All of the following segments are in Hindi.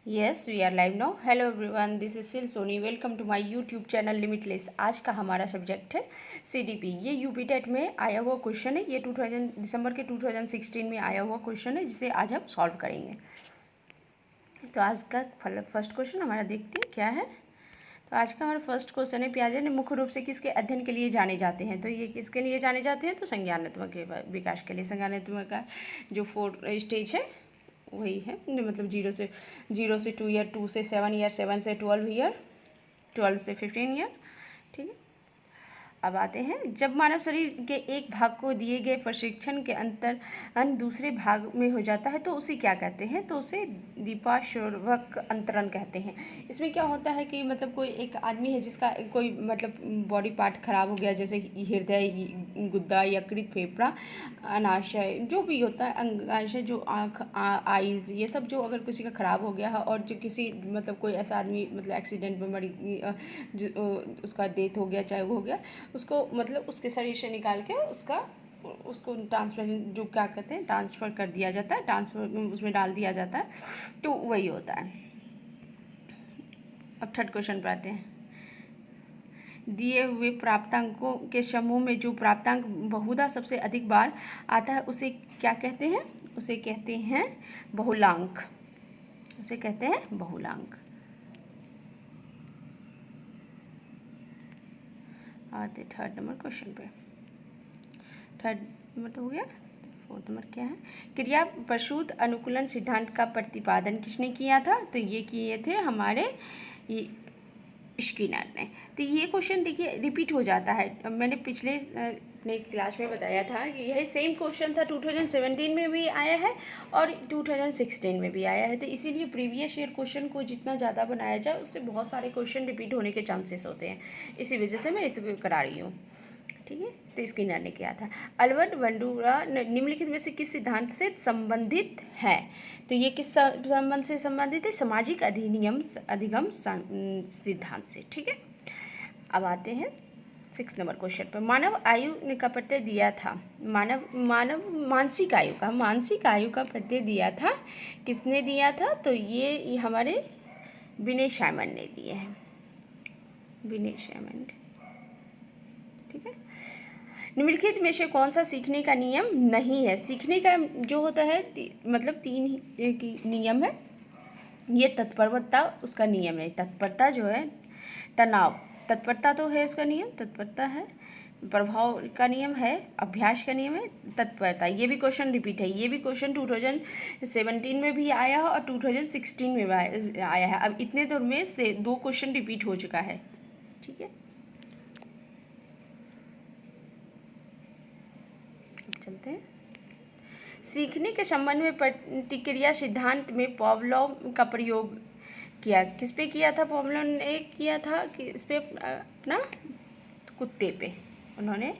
Yes we are live now. Hello everyone, this is सिल Soni. Welcome to my YouTube channel Limitless. आज का हमारा सब्जेक्ट है सीडीपी। ये यूपी टेट में आया हुआ क्वेश्चन है। ये दिसंबर के 2016 में आया हुआ क्वेश्चन है, जिसे आज हम सॉल्व करेंगे। तो आज का फर्स्ट क्वेश्चन हमारा देखते हैं क्या है। तो आज का हमारा फर्स्ट क्वेश्चन है, प्याजे मुख्य रूप से किसके अध्ययन के लिए जाने जाते हैं। तो ये किसके लिए जाने जाते हैं? तो संज्ञानात्मक के विकास के लिए। संज्ञानात्मक का जो 4 स्टेज है वही है, मतलब 0 से 2 ईयर, 2 से 7 ईयर, 7 से 12 ईयर, 12 से 15 ईयर। ठीक है, अब आते हैं, जब मानव शरीर के एक भाग को दिए गए प्रशिक्षण के अंतर दूसरे भाग में हो जाता है तो उसे क्या कहते हैं? तो उसे दीपाशोर्वक अंतरण कहते हैं। इसमें क्या होता है कि मतलब कोई एक आदमी है जिसका कोई मतलब बॉडी पार्ट खराब हो गया, जैसे हृदय, गुद्दा, यकृत, फेफड़ा, अनाशय, जो भी होता है, अंगाशय, जो आँख, आईज, ये सब जो अगर किसी का खराब हो गया है और जो किसी मतलब कोई ऐसा आदमी मतलब एक्सीडेंट में मरी, उसका डेथ हो गया, चाहे वो हो गया, उसको मतलब उसके शरीर से निकाल के उसको ट्रांसफर, जो क्या कहते हैं, ट्रांसफ़र कर दिया जाता है, ट्रांसफर उसमें डाल दिया जाता है, तो वही होता है। अब थर्ड क्वेश्चन पर आते हैं। दिए हुए प्राप्तांकों के समूह में जो प्राप्तांक बहुधा सबसे अधिक बार आता है उसे क्या कहते हैं? उसे कहते हैं बहुलांक। उसे कहते हैं बहुलांक। आते थर्ड नंबर क्वेश्चन पे। थर्ड नंबर तो हो गया। फोर्थ नंबर क्या है? क्रिया प्रसूत अनुकूलन सिद्धांत का प्रतिपादन किसने किया था? तो ये किए थे हमारे ये स्किनर ने। तो ये क्वेश्चन देखिए रिपीट हो जाता है। मैंने पिछले अपने क्लास में बताया था कि यह सेम क्वेश्चन था, 2017 में भी आया है और 2016 में भी आया है। तो इसीलिए प्रीवियस ईयर क्वेश्चन को जितना ज़्यादा बनाया जाए उससे बहुत सारे क्वेश्चन रिपीट होने के चांसेस होते हैं। इसी वजह से मैं इसको करा रही हूँ। ठीक है, तो स्किनर ने किया था। अल्बर्ट बंडूरा निम्नलिखित में से किस सिद्धांत से संबंधित है? तो ये किस संबंध से संबंधित है? सामाजिक अधिगम सिद्धांत से। ठीक है, अब आते हैं 6 नंबर क्वेश्चन पर। मानव आयु का प्रत्यय दिया था, मानसिक आयु का प्रत्यय दिया था, किसने दिया था? तो ये हमारे विनय साइमन ने दिए हैं, विनय साइमन। ठीक है, निम्नलिखित में से कौन सा सीखने का नियम नहीं है? सीखने का जो होता है मतलब 3 ही की नियम है। ये तत्परता उसका नियम है। तत्परता जो है, तनाव, तत्परता तो है उसका नियम, तत्परता है। प्रभाव का नियम है, अभ्यास का नियम है, तत्परता। ये भी क्वेश्चन रिपीट है। ये भी क्वेश्चन 2017 में भी आया है और 2016 में भी आया है। अब इतने दूर में से 2 क्वेश्चन रिपीट हो चुका है। ठीक है, चलते हैं। सीखने के संबंध में प्रतिक्रिया सिद्धांत में पावलोव का प्रयोग किया, किस पे किया था? पावलोव ने किया था कि इस पे अपना कुत्ते पे, उन्होंने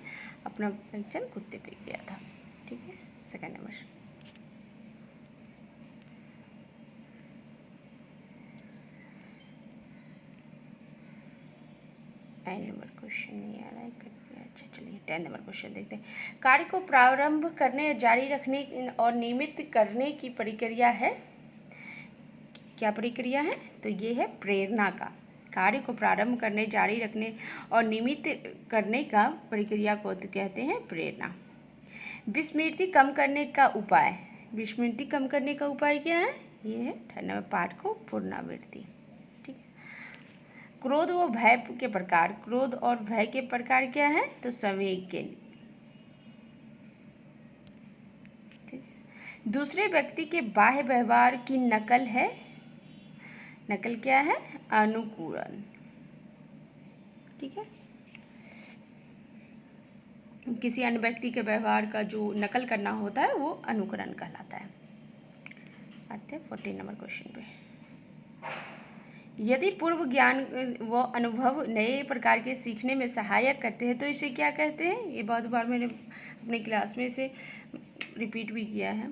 अपना परीक्षण कुत्ते पे किया था। ठीक है, सेकंड नंबर। 9 नंबर क्वेश्चन नहीं आ रहा है। अच्छा चलिए 10 नंबर क्वेश्चन देखते हैं। कार्य को प्रारंभ करने, जारी रखने और नियमित करने की प्रक्रिया है, क्या प्रक्रिया है? तो ये है प्रेरणा का। कार्य को प्रारंभ करने, जारी रखने और नियमित करने का प्रक्रिया को कहते हैं प्रेरणा। विस्मृति कम करने का उपाय, विस्मृति कम करने का उपाय क्या है? ये है थर्ड नंबर, पाठ को पुनरावृत्ति। ठीक है, क्रोध व भय के प्रकार, क्रोध और भय के प्रकार क्या है? तो संवेग के। दूसरे व्यक्ति के बाह्य व्यवहार की नकल है, नकल क्या है? अनुकरण। ठीक है, किसी अन्य व्यक्ति के व्यवहार का जो नकल करना होता है वो अनुकरण कहलाता है। आते हैं 14 नंबर क्वेश्चन पे। यदि पूर्व ज्ञान व अनुभव नए प्रकार के सीखने में सहायक करते हैं तो इसे क्या कहते हैं? ये बहुत बार मैंने अपने क्लास में इसे रिपीट भी किया है।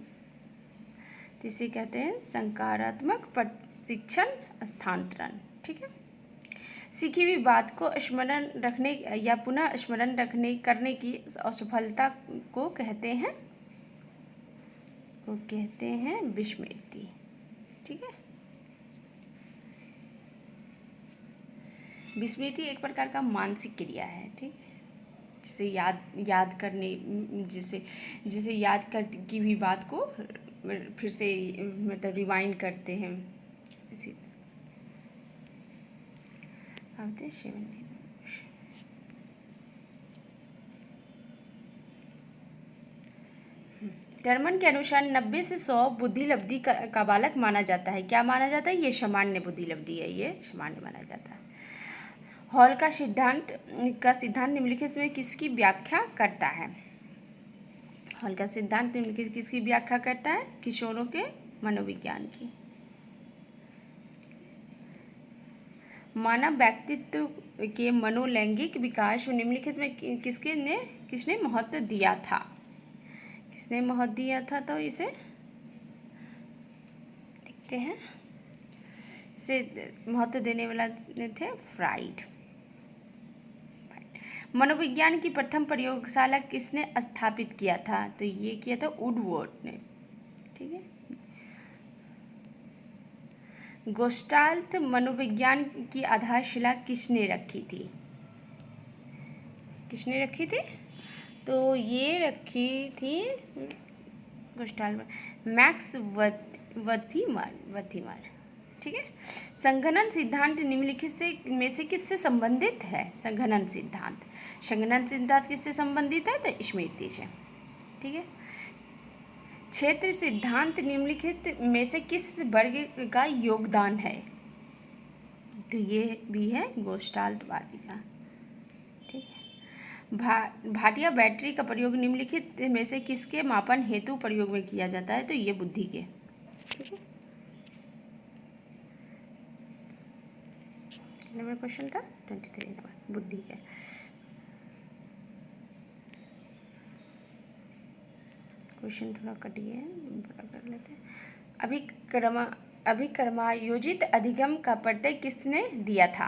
तो इसे कहते हैं सकारात्मक प्रशिक्षण स्थानांतरण। ठीक है, सीखी हुई बात को स्मरण रखने या पुनः स्मरण करने की असफलता को कहते हैं विस्मृति। ठीक है, विस्मृति एक प्रकार का मानसिक क्रिया है, ठीक, जिसे याद करने, जिसे याद कर की भी बात को फिर से मतलब रिवाइंड करते हैं, इसी टर्मन के अनुसार 90 से 100 बुद्धि लब्धि का बालक माना जाता है। क्या माना जाता है? ये सामान्य बुद्धि लब्धि है, ये सामान्य माना जाता है। हॉल का सिद्धांत निम्नलिखित में किसकी व्याख्या करता है? हॉल का सिद्धांत निम्नलिखित किसकी व्याख्या करता है? किशोरों के मनोविज्ञान की। मानव व्यक्तित्व के मनोलैंगिक विकास निम्नलिखित में किसने महत्व दिया था? किसने महत्व दिया था? तो इसे देखते हैं। इसे महत्व देने वाला थे फ्राइड। मनोविज्ञान की प्रथम प्रयोगशाला किसने स्थापित किया था? तो ये किया था वुडवर्ड ने, ठीक है। गेस्टाल्ट मनोविज्ञान की आधारशिला किसने रखी थी? किसने रखी थी? तो ये रखी थी गेस्टाल्ट मैक्स वथिमर, ठीक है। संघनन सिद्धांत निम्नलिखित में से किससे संबंधित है? संघनन सिद्धांत किससे संबंधित है? तो स्मृति से, ठीक है। क्षेत्र सिद्धांत निम्नलिखित में से किस वर्ग का योगदान है? तो ये भी है गेस्टाल्टवादी का, ठीक है। भाटिया बैटरी का प्रयोग निम्नलिखित में से किसके मापन हेतु प्रयोग में किया जाता है? तो ये बुद्धि के, ठीक है। नंबर क्वेश्चन था 23 नंबर, बुद्धि के। क्वेश्चन थोड़ा कटिए है, बड़ा कर लेते हैं। अभिकर्मायोजित अधिगम का प्रत्यय किसने दिया था?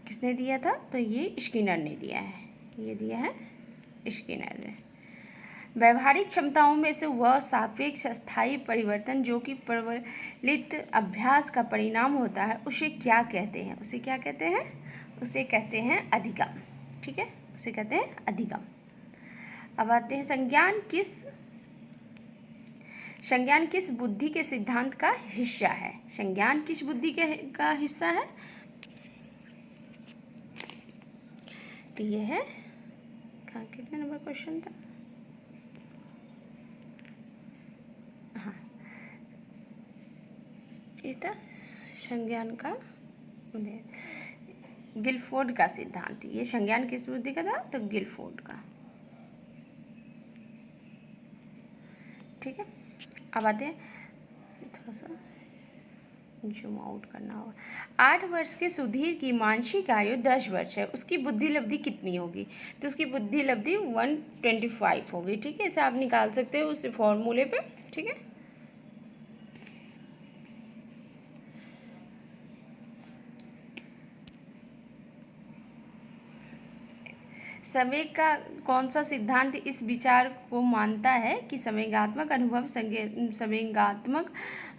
किसने दिया था? तो ये स्किनर ने दिया है, ये दिया है स्किनर ने। व्यवहारिक क्षमताओं में से वह सापेक्ष स्थायी परिवर्तन जो कि प्रवलित अभ्यास का परिणाम होता है, उसे क्या कहते हैं? उसे क्या कहते हैं? उसे कहते हैं अधिगम, ठीक है, उसे कहते हैं अधिगम। अब आते हैं संज्ञान किस बुद्धि के सिद्धांत का हिस्सा है? संज्ञान किस बुद्धि का हिस्सा है? तो ये है, कहाँ कितने नंबर क्वेश्चन था? हाँ, ये था संज्ञान का गिलफोर्ड का सिद्धांत। ये संज्ञान किस बुद्धि का था? तो गिलफोर्ड का, ठीक है। अब आते हैं, थोड़ा सा जूम आउट करना होगा। 8 वर्ष के सुधीर की मानसिक आयु 10 वर्ष है, उसकी बुद्धि लब्धि कितनी होगी? तो उसकी बुद्धि लब्धि 125 होगी, ठीक है। इसे आप निकाल सकते हो उस फॉर्मूले पे, ठीक है। संवेग का कौन सा सिद्धांत इस विचार को मानता है कि संवेगात्मक अनुभव संवेगात्मक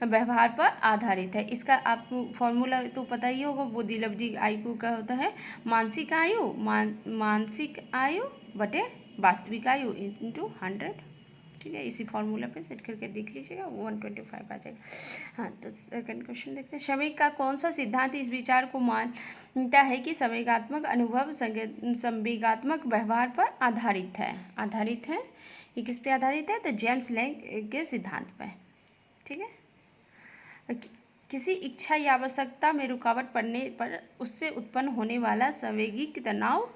व्यवहार पर आधारित है? इसका आपको फॉर्मूला तो पता ही होगा, बुद्धि लब्धि आयु का होता है मानसिक आयु बटे वास्तविक आयु इंटू 100, ठीक है। इसी फॉर्मूला पे सेट करके देख लीजिएगा, 125 आ जाएगा। हाँ, तो सेकंड क्वेश्चन देखते हैं। संवेग का कौन सा सिद्धांत इस विचार को मानता है कि संवेगात्मक अनुभव संवेगात्मक व्यवहार पर आधारित है? ये किस पे आधारित है? तो जेम्स लैंग के सिद्धांत पर, ठीक है। किसी इच्छा या आवश्यकता में रुकावट पड़ने पर उससे उत्पन्न होने वाला संवेगिक तनाव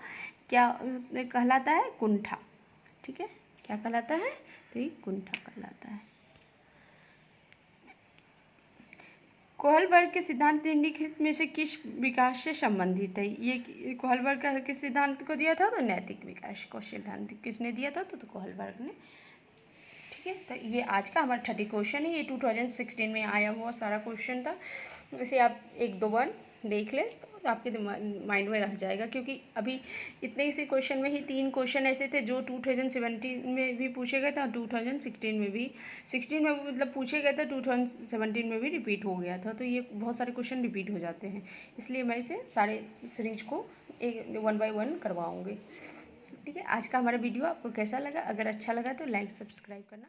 क्या कहलाता है? कुंठा, ठीक है। क्या कहलाता है? तो ये कुंठा कहलाता है। कोहलबर्ग के सिद्धांत निम्नलिखित में से किस विकास से संबंधित है? ये कोहलबर्ग का किस सिद्धांत को दिया था? तो नैतिक विकास को सिद्धांत किसने दिया था? तो कोहलबर्ग ने, ठीक है। तो ये आज का हमारा 30 क्वेश्चन है, ये 2016 में आया हुआ सारा क्वेश्चन था। इसे आप 1-2 बार देख ले तो आपके माइंड में रह जाएगा, क्योंकि अभी इतने ही से क्वेश्चन में ही 3 क्वेश्चन ऐसे थे जो 2017 में भी पूछे गए थे और 2016 में भी, 16 में मतलब पूछे गए थे, 2017 में भी रिपीट हो गया था। तो ये बहुत सारे क्वेश्चन रिपीट हो जाते हैं, इसलिए मैं इसे सारे सीरीज को एक 1 बाय 1 करवाऊँगी। ठीक है, आज का हमारा वीडियो आपको कैसा लगा? अगर अच्छा लगा तो लाइक सब्सक्राइब करना।